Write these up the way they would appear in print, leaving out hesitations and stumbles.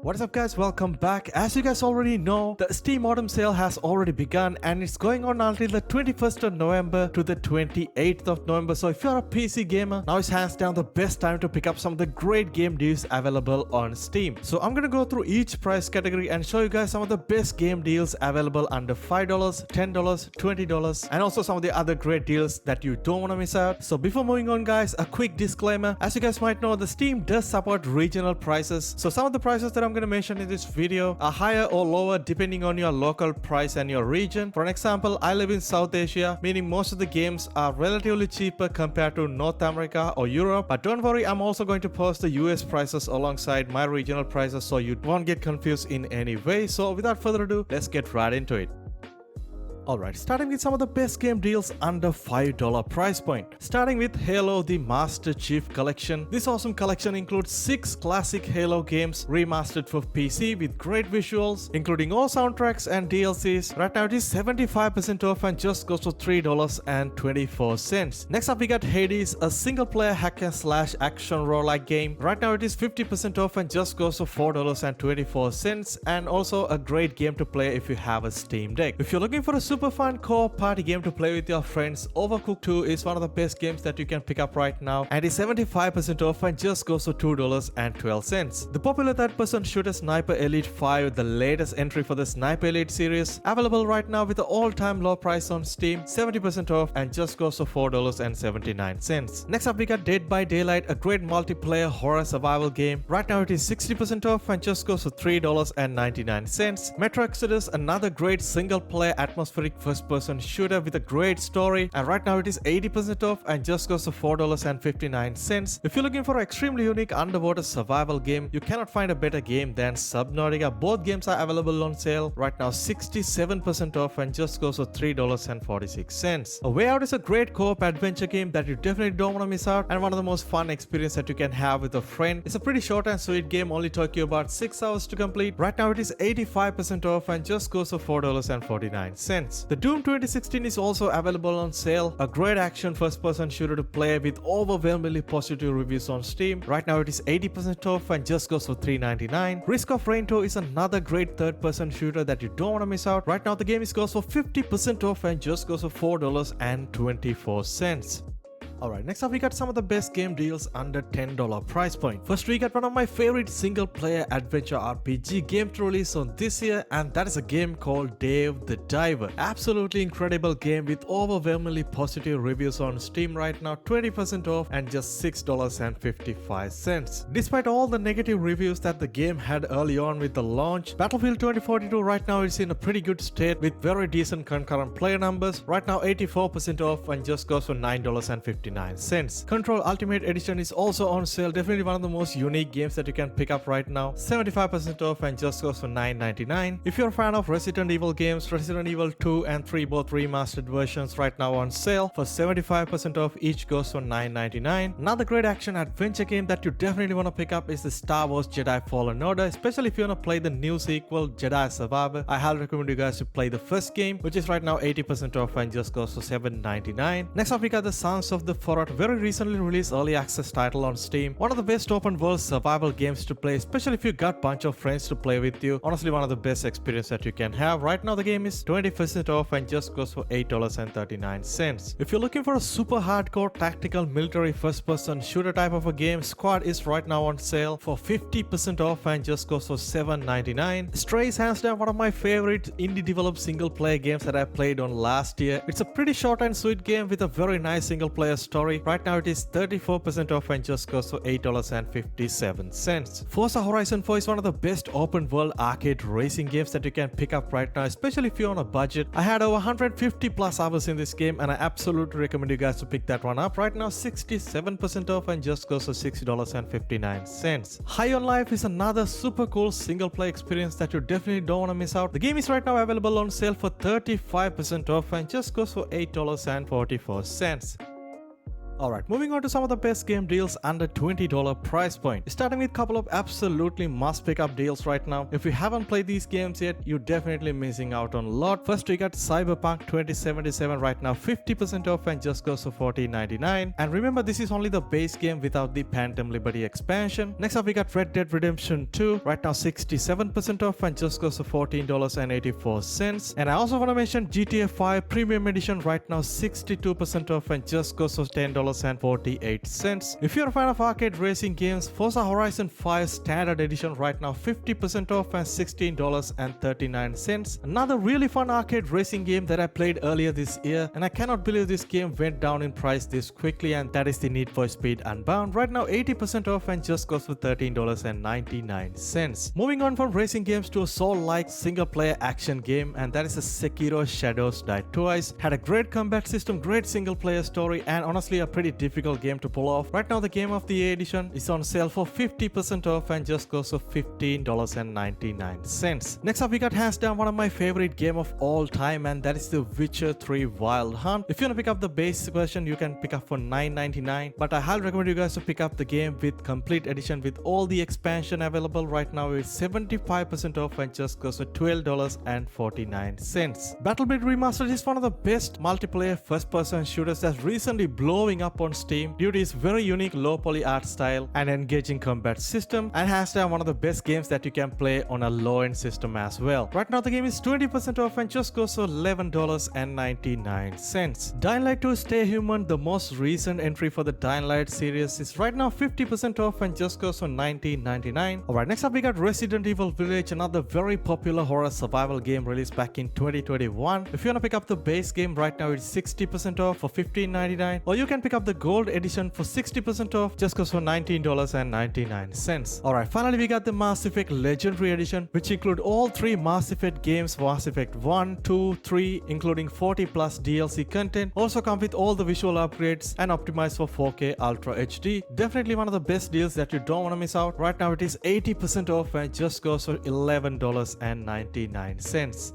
What's up guys, welcome back. As you guys already know, the Steam Autumn Sale has already begun and it's going on until the 21st of November to the 28th of November. So if you're a PC gamer, now is hands down the best time to pick up some of the great game deals available on Steam. So I'm gonna go through each price category and show you guys some of the best game deals available under $5, $10, $20 and also some of the other great deals that you don't want to miss out. So before moving on guys, a quick disclaimer. As you guys might know, the Steam does support regional prices. So some of the prices that I'm going to mention in this video are higher or lower depending on your local price and your region. For an example, I live in South Asia, meaning most of the games are relatively cheaper compared to North America or Europe. But don't worry, I'm also going to post the US prices alongside my regional prices so you won't get confused in any way. So without further ado, let's get right into it. Alright, starting with some of the best game deals under $5 price point. Starting with Halo the Master Chief Collection. This awesome collection includes 6 classic Halo games remastered for PC with great visuals, including all soundtracks and DLCs. Right now it is 75% off and just goes for $3.24. Next up we got Hades, a single player hack and slash action roguelike game. Right now it is 50% off and just goes for $4.24, and also a great game to play if you have a Steam Deck. If you're looking for a super fun co-op party game to play with your friends, Overcooked 2 is one of the best games that you can pick up right now and is 75% off and just goes for $2.12. The popular third-person shooter Sniper Elite 5, the latest entry for the Sniper Elite series, available right now with the all-time low price on Steam, 70% off and just goes for $4.79. Next up we got Dead by Daylight, a great multiplayer horror survival game. Right now it is 60% off and just goes for $3.99. Metro Exodus, another great single-player atmospheric first-person shooter with a great story, and right now it is 80% off and just goes to $4.59. If you're looking for an extremely unique underwater survival game, you cannot find a better game than Subnautica. Both games are available on sale right now, 67% off and just goes for $3.46. A Way Out is a great co-op adventure game that you definitely don't want to miss out, and one of the most fun experiences that you can have with a friend. It's a pretty short and sweet game, only took you about 6 hours to complete. Right now it is 85% off and just goes for $4.49. The Doom 2016 is also available on sale, a great action first-person shooter to play with overwhelmingly positive reviews on Steam. Right now it is 80% off and just goes for $3.99. Risk of Rain 2 is another great third-person shooter that you don't want to miss out. Right now the game goes for 50% off and just goes for $4.24. Alright, next up we got some of the best game deals under $10 price point. First we got one of my favorite single player adventure RPG game to release on this year, and that is a game called Dave the Diver. Absolutely incredible game with overwhelmingly positive reviews on Steam right now, 20% off and just $6.55. Despite all the negative reviews that the game had early on with the launch, Battlefield 2042 right now is in a pretty good state with very decent concurrent player numbers. Right now 84% off and just goes for $9.59. Control Ultimate Edition is also on sale, definitely one of the most unique games that you can pick up right now, 75% off and just goes for $9.99. If you're a fan of Resident Evil games, Resident Evil 2 and 3 both remastered versions right now on sale for 75% off, each goes for $9.99. Another great action adventure game that you definitely want to pick up is the Star Wars Jedi Fallen Order, especially if you want to play the new sequel Jedi Survivor. I highly recommend you guys to play the first game, which is right now 80% off and just goes for $7.99. Next up we got the Sons of the Forest, very recently released early access title on Steam. One of the best open world survival games to play, especially if you got bunch of friends to play with you. Honestly, one of the best experience that you can have. Right now the game is 20% off and just goes for $8.39. If you're looking for a super hardcore tactical military first person shooter type of a game, Squad is right now on sale for 50% off and just goes for $7.99. Stray is hands down one of my favorite indie developed single player games that I played on last year. It's a pretty short and sweet game with a very nice single player story. Right now it is 34% off and just goes for $8.57. Forza Horizon 4 is one of the best open world arcade racing games that you can pick up right now, especially if you're on a budget. I had over 150 plus hours in this game and I absolutely recommend you guys to pick that one up. Right now 67% off and just goes for $6.59. High on Life is another super cool single player experience that you definitely don't want to miss out. The game is right now available on sale for 35% off and just goes for $8.44. Alright, moving on to some of the best game deals under $20 price point. Starting with a couple of absolutely must pick up deals right now. If you haven't played these games yet, you're definitely missing out on a lot. First we got Cyberpunk 2077 right now 50% off and just goes for $14.99. And remember, this is only the base game without the Phantom Liberty expansion. Next up we got Red Dead Redemption 2 right now 67% off and just goes for $14.84. And I also want to mention GTA 5 Premium Edition right now 62% off and just goes for $10.48. If you're a fan of arcade racing games, Forza Horizon 5 Standard Edition right now 50% off and $16.39. Another really fun arcade racing game that I played earlier this year, and I cannot believe this game went down in price this quickly, and that is the Need for Speed Unbound right now 80% off and just goes for $13.99. Moving on from racing games to a soul-like single-player action game, and that is a Sekiro Shadows Die Twice. Had a great combat system, great single-player story, and honestly a pretty difficult game to pull off. Right now the Game of the Year edition is on sale for 50% off and just goes for $15.99. Next up we got hands down one of my favorite game of all time, and that is The Witcher 3 Wild Hunt. If you want to pick up the base version, you can pick up for $9.99, but I highly recommend you guys to pick up the game with complete edition with all the expansion available. Right now it's 75% off and just goes for $12.49. Battlefield Remastered is one of the best multiplayer first-person shooters that's recently blowing up on Steam due to its very unique low poly art style and engaging combat system, and has to have one of the best games that you can play on a low-end system as well. Right now the game is 20% off and just goes for $11.99. Dying Light 2 Stay Human, the most recent entry for the Dying Light series, is right now 50% off and just goes for $19.99. Alright, next up we got Resident Evil Village, another very popular horror survival game released back in 2021. If you want to pick up the base game right now, it's 60% off for $15.99, or you can pick up the gold edition for 60% off, just goes for $19.99. Alright, finally we got the Mass Effect Legendary Edition, which include all three Mass Effect games, Mass Effect 1, 2, 3, including 40 plus DLC content. Also come with all the visual upgrades and optimized for 4K Ultra HD. Definitely one of the best deals that you don't want to miss out. Right now it is 80% off and just goes for $11.99.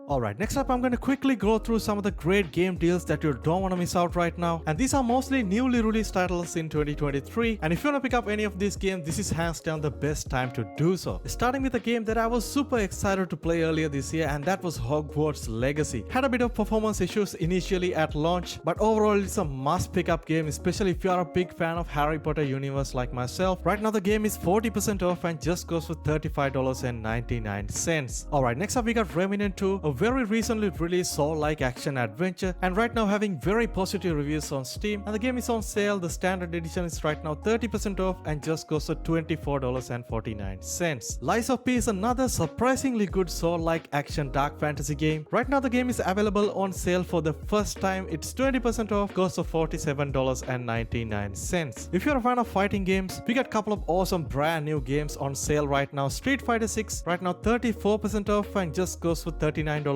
Alright, next up I'm going to quickly go through some of the great game deals that you don't want to miss out right now, and these are mostly newly released titles in 2023, and if you want to pick up any of these games, this is hands down the best time to do so. Starting with a game that I was super excited to play earlier this year, and that was Hogwarts Legacy. Had a bit of performance issues initially at launch, but overall it's a must pick up game, especially if you are a big fan of Harry Potter universe like myself. Right now the game is 40% off and just goes for $35.99. Alright, next up we got Remnant 2, a very recently released soul-like action adventure, and right now having very positive reviews on Steam, and the game is on sale. The standard edition is right now 30% off and just goes for $24.49. Lies of P is another surprisingly good soul-like action dark fantasy game. Right now the game is available on sale for the first time. It's 20% off, goes for $47.99. If you're a fan of fighting games, we got a couple of awesome brand new games on sale right now. Street Fighter 6 right now 34% off and just goes for $39.59.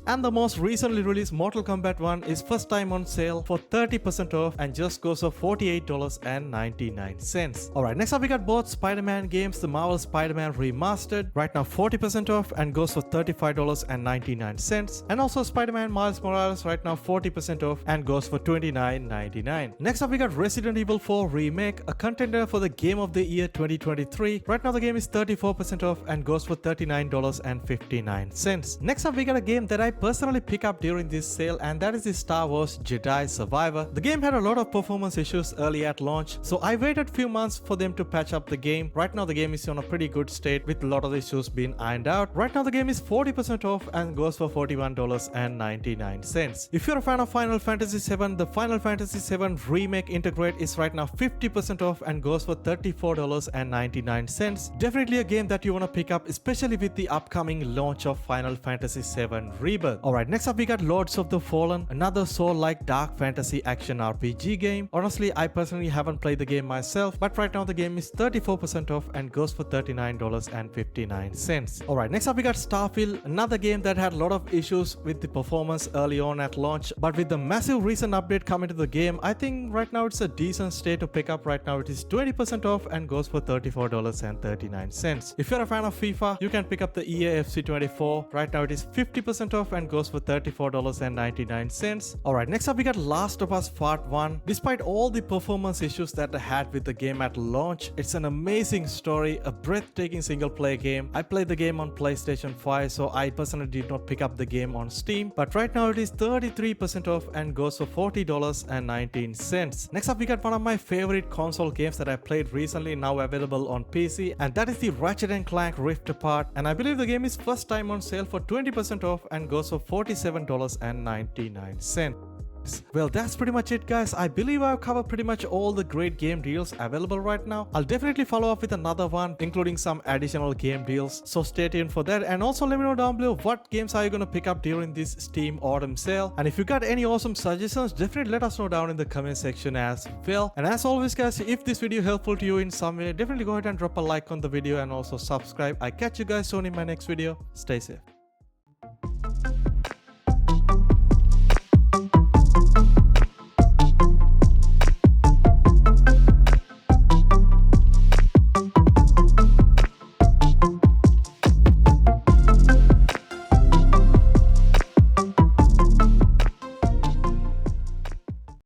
And the most recently released Mortal Kombat 1 is first time on sale for 30% off and just goes for $48.99. Alright, next up we got both Spider-Man games, the Marvel Spider-Man Remastered, right now 40% off and goes for $35.99, and also Spider-Man Miles Morales right now 40% off and goes for $29.99. Next up we got Resident Evil 4 Remake, a contender for the Game of the Year 2023. Right now the game is 34% off and goes for $39.59. Next up we got a game that I personally pick up during this sale, and that is the Star Wars Jedi Survivor. The game had a lot of performance issues early at launch, so I waited few months for them to patch up the game. Right now the game is on a pretty good state with a lot of the issues being ironed out. Right now the game is 40% off and goes for $41.99. If you're a fan of Final Fantasy VII, the Final Fantasy VII Remake Integrate is right now 50% off and goes for $34.99. Definitely a game that you want to pick up, especially with the upcoming launch of Final Fantasy VII Rebirth. Alright, next up we got Lords of the Fallen, another soul-like dark fantasy action RPG game. Honestly, I personally haven't played the game myself, but right now the game is 34% off and goes for $39.59. Alright, next up we got Starfield, another game that had a lot of issues with the performance early on at launch, but with the massive recent update coming to the game, I think right now it's a decent state to pick up. Right now it is 20% off and goes for $34.39. If you're a fan of FIFA, you can pick up the EA FC 24 before. Right now it is 50% off and goes for $34.99. Alright, next up we got Last of Us Part 1. Despite all the performance issues that I had with the game at launch, it's an amazing story, a breathtaking single player game. I played the game on PlayStation 5, so I personally did not pick up the game on Steam, but right now it is 33% off and goes for $40.19. Next up we got one of my favorite console games that I played recently, now available on PC, and that is the Ratchet & Clank Rift Apart, and I believe the game is first time on sale for 20% off and goes for $47.99. Well, that's pretty much it, guys. I believe I've covered pretty much all the great game deals available right now. I'll definitely follow up with another one, including some additional game deals, so stay tuned for that. And also let me know down below what games are you gonna pick up during this Steam Autumn sale, and if you got any awesome suggestions, definitely let us know down in the comment section as well. And as always, guys, if this video helpful to you in some way, definitely go ahead and drop a like on the video and also subscribe. I catch you guys soon in my next video. Stay safe.